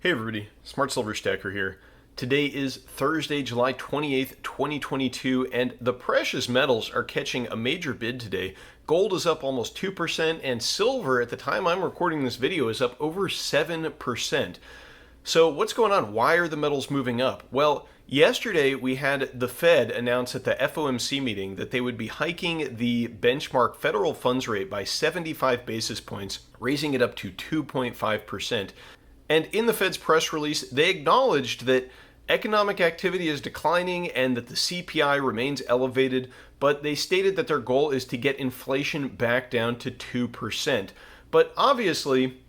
Hey everybody, Smart Silver Stacker here. Today is Thursday, July 28th, 2022, and the precious metals are catching a major bid today. Gold is up almost 2%, and silver, at the time I'm recording this video, is up over 7%. So what's going on? Why are the metals moving up? Well, yesterday we had the Fed announce at the FOMC meeting that they would be hiking the benchmark federal funds rate by 75 basis points, raising it up to 2.5%. And in the Fed's press release, they acknowledged that economic activity is declining and that the CPI remains elevated, but they stated that their goal is to get inflation back down to 2%. But obviously,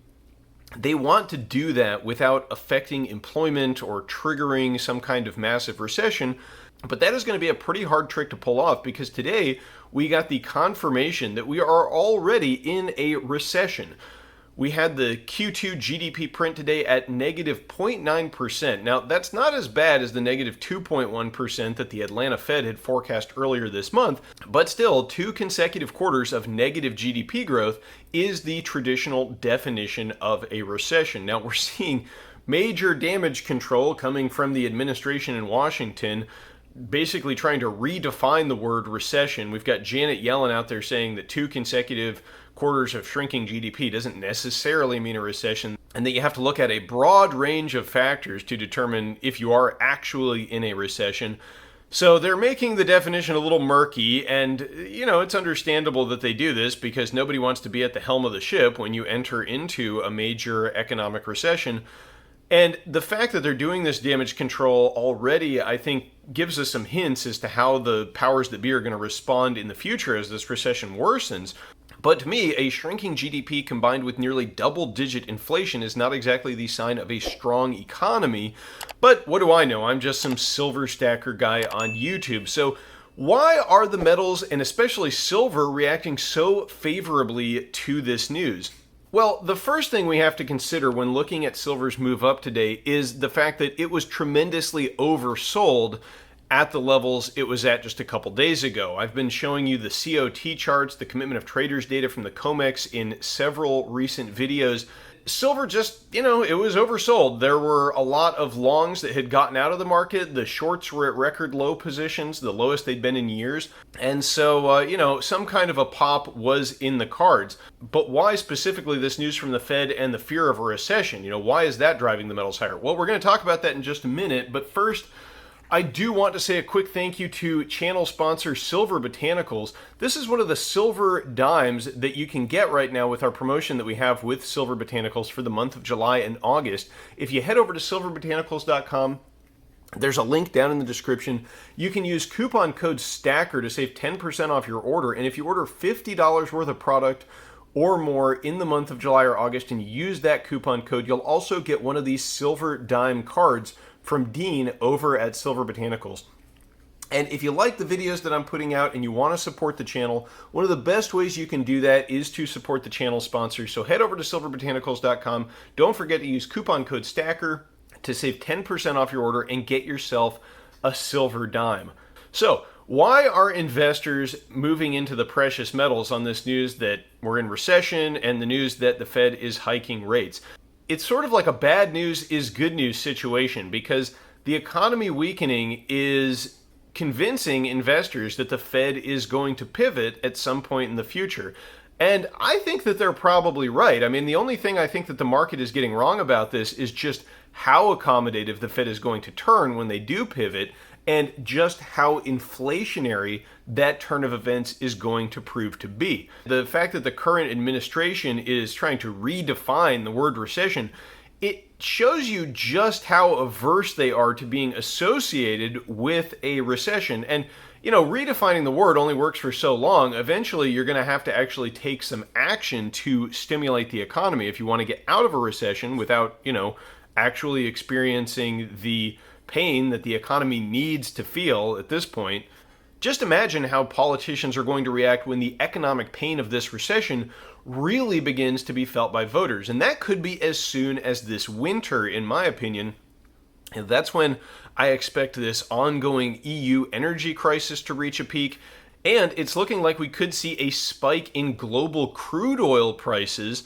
they want to do that without affecting employment or triggering some kind of massive recession. But that is going to be a pretty hard trick to pull off because today we got the confirmation that we are already in a recession. We had the Q2 GDP print today at negative 0.9%. Now, that's not as bad as the negative 2.1% that the Atlanta Fed had forecast earlier this month, but still, 2 consecutive quarters of negative GDP growth is the traditional definition of a recession. Now, we're seeing major damage control coming from the administration in Washington, basically trying to redefine the word recession. We've got Janet Yellen out there saying that 2 consecutive quarters of shrinking GDP doesn't necessarily mean a recession, and that you have to look at a broad range of factors to determine if you are actually in a recession. So they're making the definition a little murky, and it's understandable that they do this because nobody wants to be at the helm of the ship when you enter into a major economic recession. And the fact that they're doing this damage control already, I think, gives us some hints as to how the powers that be are going to respond in the future as this recession worsens. But to me, a shrinking GDP combined with nearly double-digit inflation is not exactly the sign of a strong economy. But what do I know? I'm just some silver stacker guy on YouTube. So why are the metals, and especially silver, reacting so favorably to this news? Well, the first thing we have to consider when looking at silver's move up today is the fact that it was tremendously oversold at the levels it was at just a couple days ago. I've been showing you the COT charts, the commitment of traders data from the COMEX in several recent videos. Silver just, it was oversold. There were a lot of longs that had gotten out of the market. The shorts were at record low positions, the lowest they'd been in years. And so, some kind of a pop was in the cards. But why specifically this news from the Fed and the fear of a recession? Why is that driving the metals higher? Well, we're going to talk about that in just a minute. But first, I do want to say a quick thank you to channel sponsor Silver Botanicals. This is one of the silver dimes that you can get right now with our promotion that we have with Silver Botanicals for the month of July and August. If you head over to silverbotanicals.com, there's a link down in the description. You can use coupon code STACKER to save 10% off your order. And if you order $50 worth of product or more in the month of July or August and you use that coupon code, you'll also get one of these silver dime cards from Dean over at Silver Botanicals. And if you like the videos that I'm putting out and you want to support the channel, one of the best ways you can do that is to support the channel sponsors. So head over to silverbotanicals.com. Don't forget to use coupon code STACKER to save 10% off your order and get yourself a silver dime. So why are investors moving into the precious metals on this news that we're in recession and the news that the Fed is hiking rates? It's sort of like a bad news is good news situation because the economy weakening is convincing investors that the Fed is going to pivot at some point in the future. And I think that they're probably right. I mean, the only thing I think that the market is getting wrong about this is just how accommodative the Fed is going to turn when they do pivot, and just how inflationary that turn of events is going to prove to be. The fact that the current administration is trying to redefine the word recession, it shows you just how averse they are to being associated with a recession. And, redefining the word only works for so long. Eventually, you're going to have to actually take some action to stimulate the economy if you want to get out of a recession without, actually experiencing the pain that the economy needs to feel at this point. Just imagine how politicians are going to react when the economic pain of this recession really begins to be felt by voters. And that could be as soon as this winter, in my opinion. And that's when I expect this ongoing EU energy crisis to reach a peak. And it's looking like we could see a spike in global crude oil prices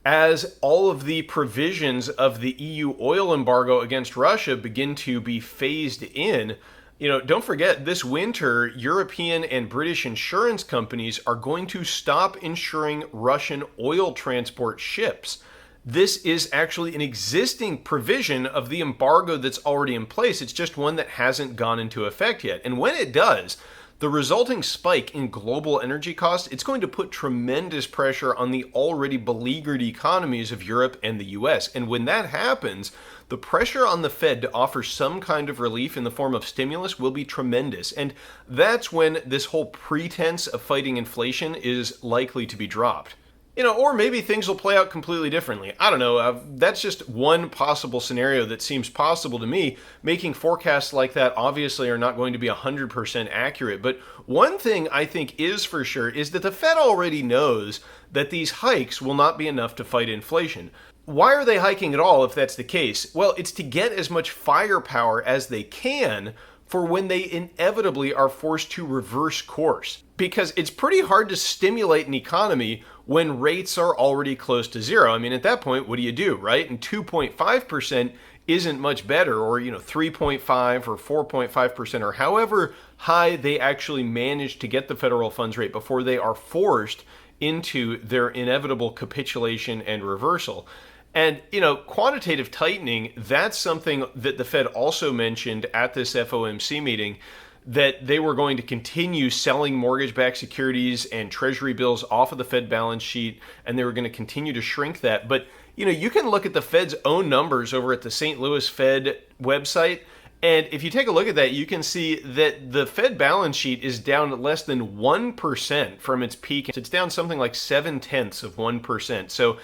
as all of the provisions of the EU oil embargo against Russia begin to be phased in. Don't forget this winter, European and British insurance companies are going to stop insuring Russian oil transport ships. This is actually an existing provision of the embargo that's already in place. It's just one that hasn't gone into effect yet. And when it does, the resulting spike in global energy costs, it's going to put tremendous pressure on the already beleaguered economies of Europe and the US. And when that happens, the pressure on the Fed to offer some kind of relief in the form of stimulus will be tremendous. And that's when this whole pretense of fighting inflation is likely to be dropped. Or maybe things will play out completely differently. I don't know. That's just one possible scenario that seems possible to me. Making forecasts like that obviously are not going to be 100% accurate. But one thing I think is for sure is that the Fed already knows that these hikes will not be enough to fight inflation. Why are they hiking at all if that's the case? Well, it's to get as much firepower as they can for when they inevitably are forced to reverse course. Because it's pretty hard to stimulate an economy when rates are already close to zero. I mean, at that point, what do, right? And 2.5% isn't much better, or 3.5 or 4.5%, or however high they actually manage to get the federal funds rate before they are forced into their inevitable capitulation and reversal. And, quantitative tightening, that's something that the Fed also mentioned at this FOMC meeting, that they were going to continue selling mortgage-backed securities and treasury bills off of the Fed balance sheet, and they were going to continue to shrink that. But, you can look at the Fed's own numbers over at the St. Louis Fed website, and if you take a look at that, you can see that the Fed balance sheet is down less than 1% from its peak. It's down something like 0.7%. So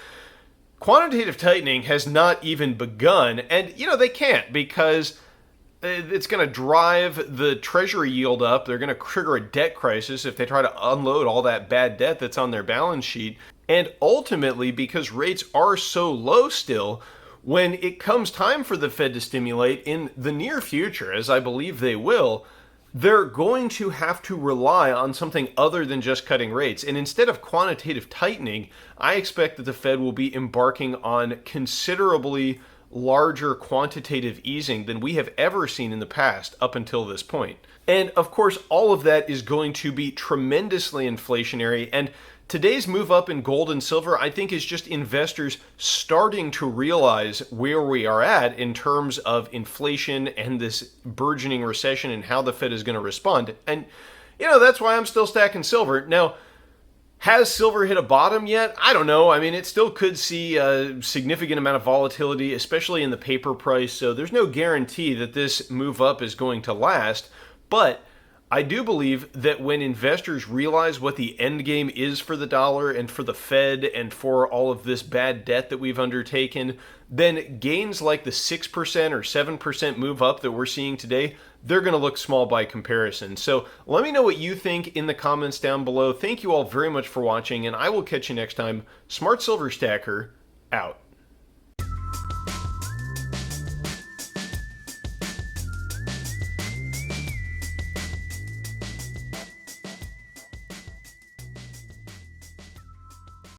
quantitative tightening has not even begun, and they can't, because it's going to drive the treasury yield up. They're going to trigger a debt crisis if they try to unload all that bad debt that's on their balance sheet. And ultimately, because rates are so low still, when it comes time for the Fed to stimulate in the near future, as I believe they will, they're going to have to rely on something other than just cutting rates. And instead of quantitative tightening, I expect that the Fed will be embarking on considerably larger quantitative easing than we have ever seen in the past up until this point. And of course, all of that is going to be tremendously inflationary. And today's move up in gold and silver, I think, is just investors starting to realize where we are at in terms of inflation and this burgeoning recession and how the Fed is going to respond. And, that's why I'm still stacking silver. Now, has silver hit a bottom yet? I don't know. I mean, it still could see a significant amount of volatility, especially in the paper price. So there's no guarantee that this move up is going to last. But I do believe that when investors realize what the end game is for the dollar and for the Fed and for all of this bad debt that we've undertaken, then gains like the 6% or 7% move up that we're seeing today, they're going to look small by comparison. So let me know what you think in the comments down below. Thank you all very much for watching, and I will catch you next time. Smart Silver Stacker, out.